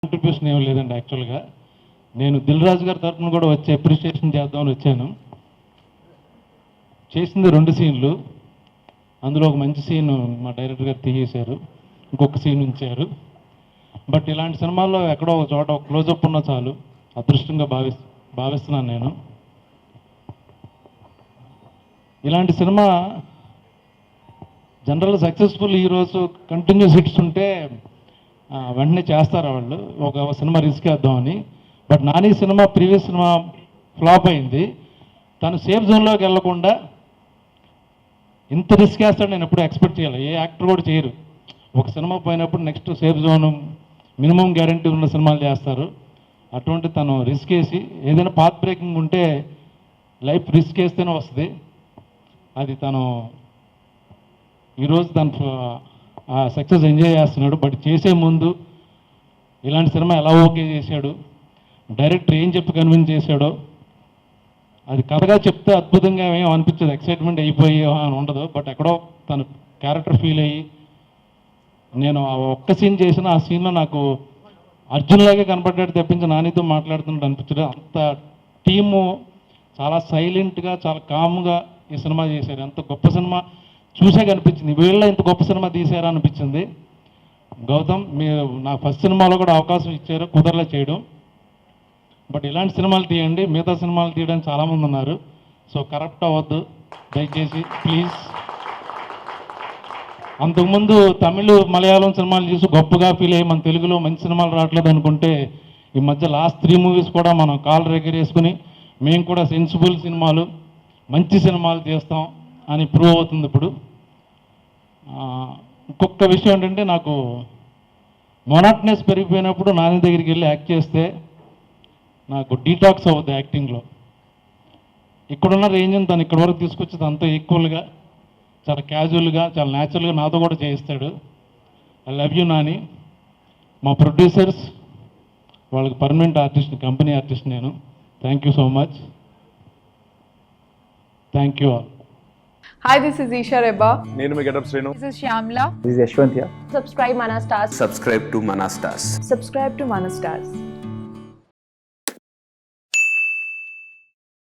Contribution ఏం లేదండి. యాక్చువల్గా నేను దిల్ రాజు గారి తరఫున కూడా వచ్చి అప్రిషియేషన్ చేద్దామని వచ్చాను. చేసింది 2 సీన్లు, అందులో ఒక మంచి సీన్ మా డైరెక్టర్ గారు తీసేశారు, ఇంకొక సీన్ ఉంచారు. బట్ ఇలాంటి సినిమాల్లో ఎక్కడో ఒక చోట ఒక క్లోజప్ ఉన్నా చాలు, అదృష్టంగా భావిస్తున్నాను నేను. ఇలాంటి cinema general successful heroes continuous hits ఉంటే వెంటనే చేస్తారు వాళ్ళు, ఒక సినిమా రిస్క్ వేద్దామని. But Nani cinema previous cinema flop అయింది. తను సేఫ్ జోన్లోకి వెళ్లకుండా ఇంత రిస్క్ వేస్తాడు నేను ఎప్పుడు ఎక్స్పెక్ట్ చేయాలి. ఏ యాక్టర్ కూడా చేయరు. ఒక సినిమా పోయినప్పుడు next safe zone minimum guarantee ఉన్న సినిమాలు చేస్తారు. అటువంటి తను రిస్క్ వేసి ఏదైనా పాత్ బ్రేకింగ్ ఉంటే లైఫ్ రిస్క్ వేస్తేనే వస్తుంది. అది తను ఈరోజు తను ఆ సక్సెస్ ఎంజాయ్ చేస్తున్నాడు. బట్ చేసే ముందు ఇలాంటి సినిమా ఎలా ఓకే చేశాడు, డైరెక్టర్ ఏం చెప్పి కన్విన్స్ చేశాడో, అది కథగా చెప్తే అద్భుతంగా ఏం అనిపించదు, ఎక్సైట్మెంట్ అయిపోయి అని ఉండదు. బట్ ఎక్కడో తను క్యారెక్టర్ ఫీల్ అయ్యి, నేను ఆ ఒక్క సీన్ చేసిన ఆ సీన్లో నాకు అర్జున్లాగే కనపడ్డాడు తప్పించి నానితో మాట్లాడుతున్నట్టు అనిపించదు. అంత టీము చాలా సైలెంట్గా చాలా కామ్గా ఈ సినిమా చేశారు. ఎంత గొప్ప సినిమా చూసే కనిపించింది. వీళ్ళ ఇంత గొప్ప సినిమా తీశారా అనిపించింది. గౌతమ్, మీరు నా ఫస్ట్ సినిమాలో కూడా అవకాశం ఇచ్చారు, కుదరలే చేయడం. బట్ ఇలాంటి సినిమాలు తీయండి, మిగతా సినిమాలు తీయడానికి చాలామంది ఉన్నారు. సో కరప్ట్ అవ్వద్దు దయచేసి ప్లీజ్. అంతకుముందు తమిళ్ మలయాళం సినిమాలు చూసి గొప్పగా ఫీల్ అయ్యి మన తెలుగులో మంచి సినిమాలు రావట్లేదు అనుకుంటే, ఈ మధ్య లాస్ట్ 3 మూవీస్ కూడా మనం కాళ్ళు ఎగరేసుకుని మేము కూడా సెన్సిబుల్ సినిమాలు మంచి సినిమాలు చేస్తాం అని ప్రూవ్ అవుతుంది ఇప్పుడు. ఇంకొక విషయం ఏంటంటే, నాకు మొనాట్నెస్ పెరిగిపోయినప్పుడు నాని దగ్గరికి వెళ్ళి యాక్ట్ చేస్తే నాకు డీటాక్స్ అవుతుంది యాక్టింగ్లో. ఇక్కడున్న రేంజ్ని తను ఇక్కడ వరకు తీసుకొచ్చి అంతా ఈక్వల్గా చాలా క్యాజువల్గా చాలా న్యాచురల్గా నాతో కూడా చేయిస్తాడు. I love you Nani. మా ప్రొడ్యూసర్స్, వాళ్ళకి పర్మనెంట్ ఆర్టిస్ట్, కంపెనీ ఆర్టిస్ట్ నేను. Thank you so much. Thank you all. Hi, this is Isha Reba. నేను మీ getup Srinu. This is Shyamla. This is Yashwant here. Subscribe Mana Stars. Subscribe to Mana Stars. Subscribe to Mana Stars.